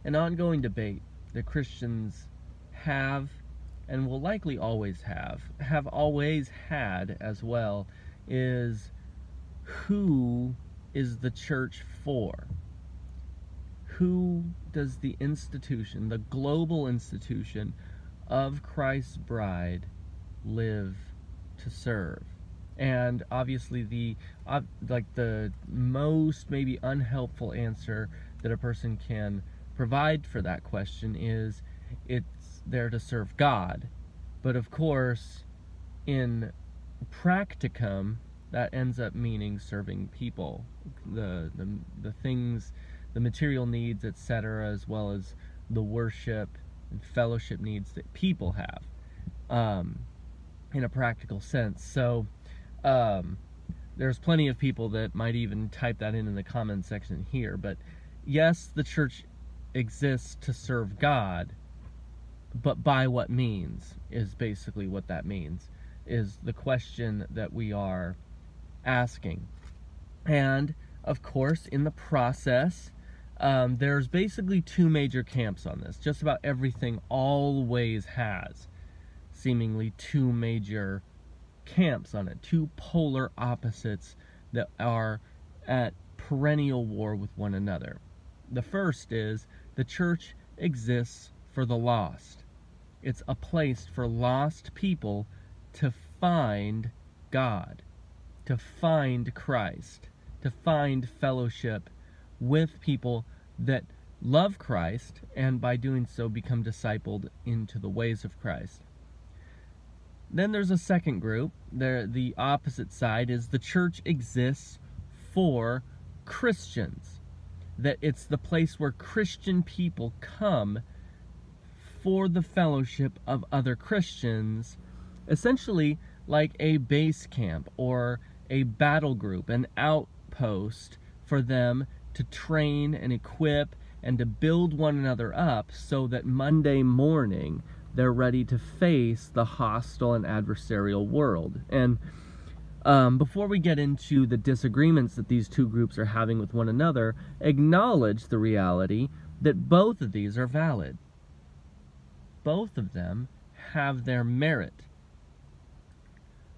An ongoing debate that Christians have and will likely always have always had as well, is who is the church for? Who does the institution, the global institution of Christ's bride, live to serve? And obviously the most maybe unhelpful answer that a person can provide for that question is it's there to serve God. But of course, in practicum, that ends up meaning serving people, the things, the material needs, etc., as well as the worship and fellowship needs that people have, in a practical sense. So there's plenty of people that might even type that in the comment section here. But yes, the church exists to serve God, but by what means is basically what that means, is the question that we are asking. And of course, in the process, there's basically two major camps on this. Just about everything always has seemingly two major camps on it, two polar opposites that are at perennial war with one another. The first is the church exists for the lost. It's a place for lost people to find God, to find Christ, to find fellowship with people that love Christ, and by doing so become discipled into the ways of Christ. Then there's a second group. The opposite side is the church exists for Christians. That it's the place where Christian people come for the fellowship of other Christians, essentially like a base camp or a battle group, an outpost for them to train and equip and to build one another up so that Monday morning they're ready to face the hostile and adversarial world. And before we get into the disagreements that these two groups are having with one another, acknowledge the reality that both of these are valid. Both of them have their merit.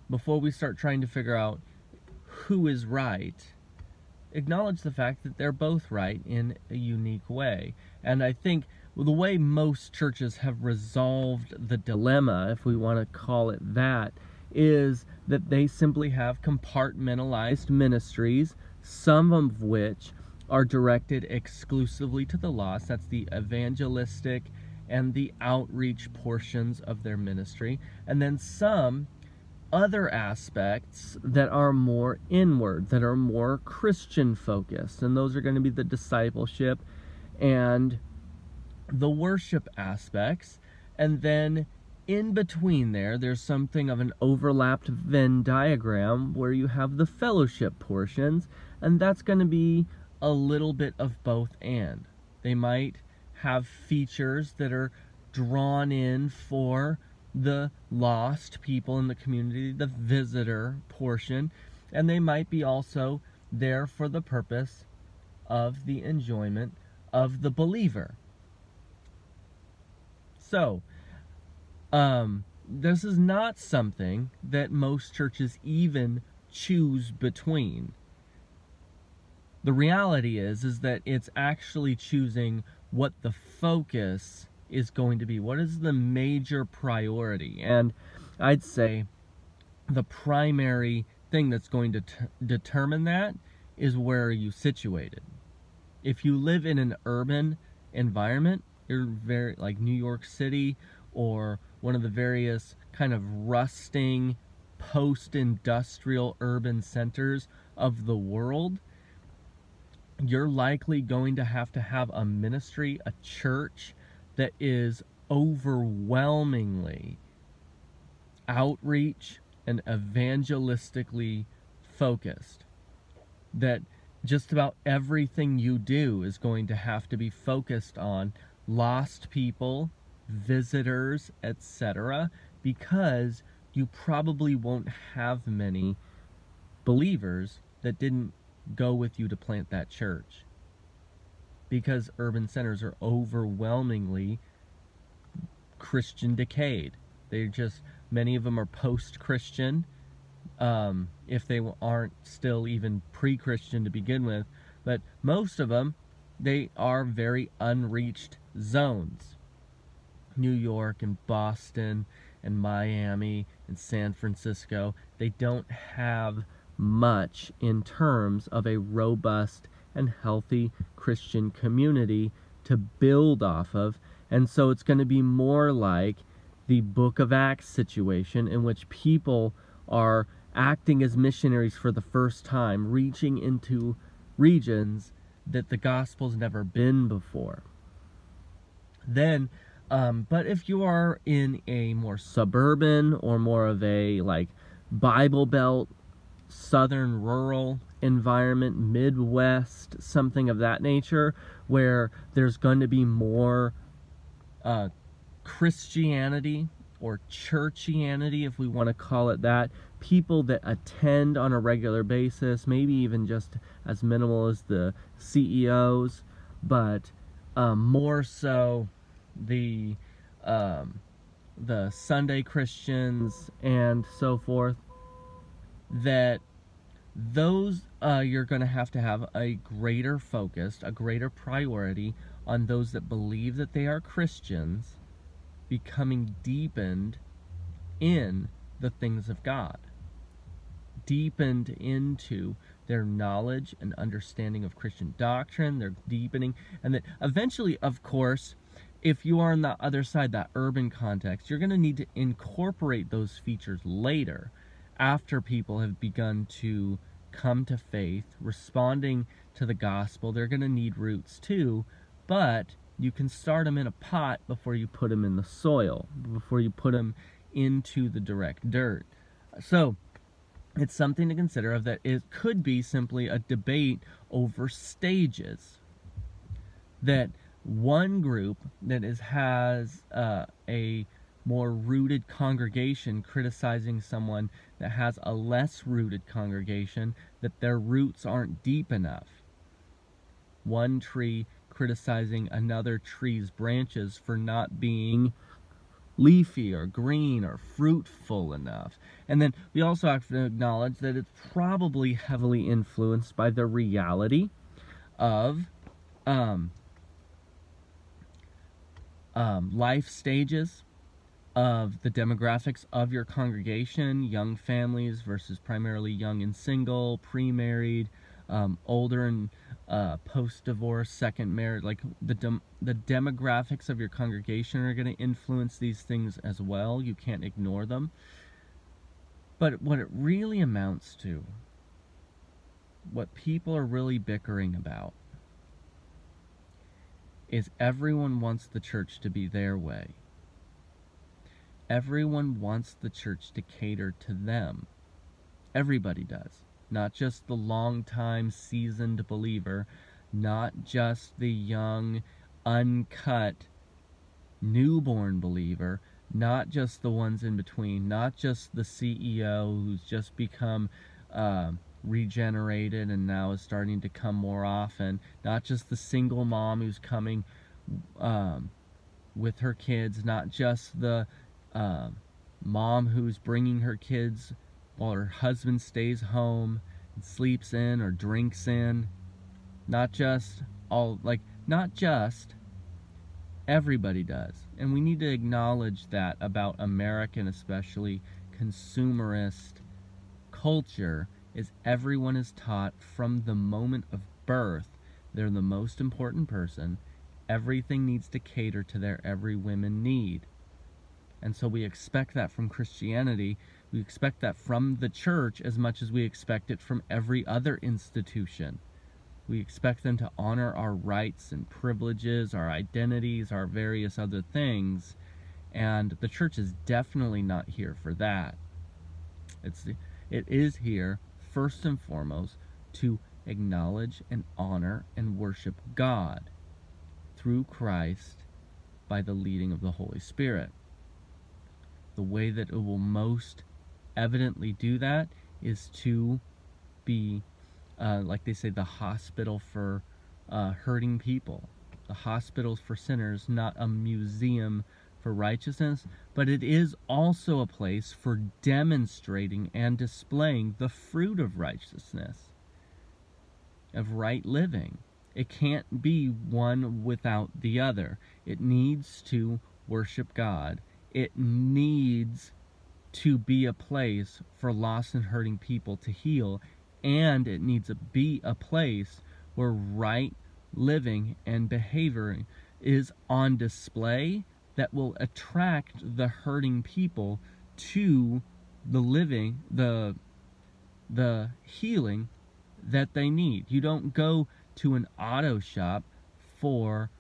Before we start trying to figure out who is right, acknowledge the fact that they're both right in a unique way. And I think the way most churches have resolved the dilemma, if we want to call it that, is that they simply have compartmentalized ministries, some of which are directed exclusively to the lost. That's the evangelistic and the outreach portions of their ministry. And then some other aspects that are more inward, that are more Christian focused. And those are going to be the discipleship and the worship aspects. And then in between there's something of an overlapped Venn diagram where you have the fellowship portions, and that's going to be a little bit of both and. They might have features that are drawn in for the lost people in the community, the visitor portion, and they might be also there for the purpose of the enjoyment of the believer. So, this is not something that most churches even choose between. The reality is that it's actually choosing what the focus is going to be. What is the major priority? And I'd say the primary thing that's going to determine that is where are you situated. If you live in an urban environment, you're very like New York City or one of the various kind of rusting post-industrial urban centers of the world, you're likely going to have a ministry, a church that is overwhelmingly outreach and evangelistically focused. That just about everything you do is going to have to be focused on lost people, visitors, etc., because you probably won't have many believers that didn't go with you to plant that church. because urban centers are overwhelmingly Christian decayed. Many of them are post-Christian, if they aren't still even pre-Christian to begin with, but most of them, they are very unreached zones. New York and Boston and Miami and San Francisco, they don't have much in terms of a robust and healthy Christian community to build off of, and so it's going to be more like the Book of Acts situation, in which people are acting as missionaries for the first time, reaching into regions that the gospel's never been before. Then, but if you are in a more suburban or more of a like Bible Belt, southern rural environment, Midwest, something of that nature, where there's going to be more Christianity or churchianity, if we want to call it that, people that attend on a regular basis, maybe even just as minimal as the CEOs, but more so the Sunday Christians and so forth, that those you're going to have a greater focus, a greater priority on those that believe that they are Christians, becoming deepened in the things of God, deepened into their knowledge and understanding of Christian doctrine. They're deepening, and that eventually, of course, if you are on the other side, that urban context, you're going to need to incorporate those features later, after people have begun to come to faith, responding to the gospel. They're going to need roots too, but you can start them in a pot before you put them in the soil, before you put them into the direct dirt. So it's something to consider, of that it could be simply a debate over stages. That one group that has a more rooted congregation criticizing someone that has a less rooted congregation, that their roots aren't deep enough. One tree criticizing another tree's branches for not being leafy or green or fruitful enough. And then we also have to acknowledge that it's probably heavily influenced by the reality of life stages, of the demographics of your congregation, young families versus primarily young and single, pre-married, older and post-divorce, second marriage. Like the demographics of your congregation are going to influence these things as well. You can't ignore them. But what it really amounts to, what people are really bickering about, is everyone wants the church to be their way. Everyone wants the church to cater to them. Everybody does. Not just the long-time seasoned believer, not just the young, uncut, newborn believer, not just the ones in between, not just the CEO who's just become regenerated and now is starting to come more often, not just the single mom who's coming with her kids, not just the mom who's bringing her kids while her husband stays home and sleeps in or drinks in. Not just everybody does. And we need to acknowledge that about American, especially consumerist culture, is everyone is taught from the moment of birth they're the most important person. Everything needs to cater to their every women need. And so we expect that from Christianity. We expect that from the church as much as we expect it from every other institution. We expect them to honor our rights and privileges, our identities, our various other things. And the church is definitely not here for that. It is here, first and foremost, to acknowledge and honor and worship God through Christ by the leading of the Holy Spirit. The way that it will most evidently do that is to be, like they say, the hospital for hurting people. The hospitals for sinners, not a museum for righteousness, but it is also a place for demonstrating and displaying the fruit of righteousness, of right living. It can't be one without the other. It needs to worship God. It needs to be a place for lost and hurting people to heal, and it needs to be a place where right living and behavior is on display that will attract the hurting people to the living, the healing that they need. You don't go to an auto shop for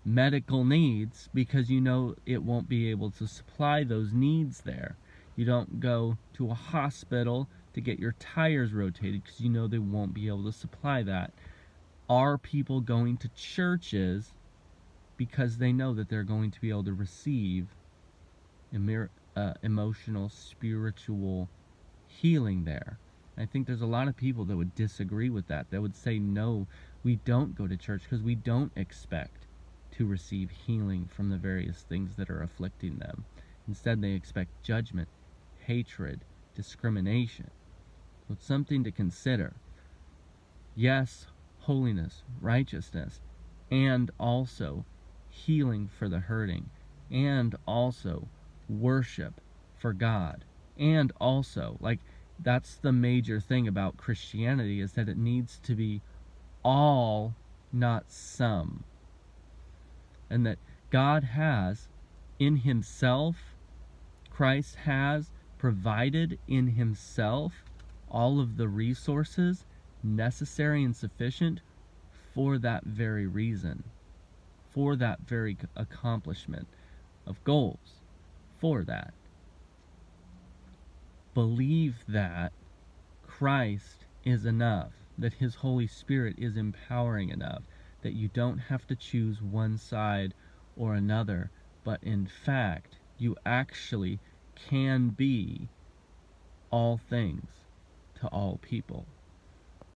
medical needs because you know it won't be able to supply those needs there. You don't go to a hospital to get your tires rotated because you know they won't be able to supply that. Are people going to churches because they know that they're going to be able to receive emotional, spiritual healing there? I think there's a lot of people that would disagree with that. That would say, no, we don't go to church because we don't expect to receive healing from the various things that are afflicting them. Instead, they expect judgment, hatred, discrimination. So it's something to consider. Yes, holiness, righteousness, and also healing for the hurting, and also worship for God, and also, like, that's the major thing about Christianity, is that it needs to be all, not some. And that God has in himself, Christ has provided in himself all of the resources necessary and sufficient for that very reason, for that very accomplishment of goals, for that. Believe that Christ is enough, that his Holy Spirit is empowering enough, that you don't have to choose one side or another, but in fact, you actually can be all things to all people.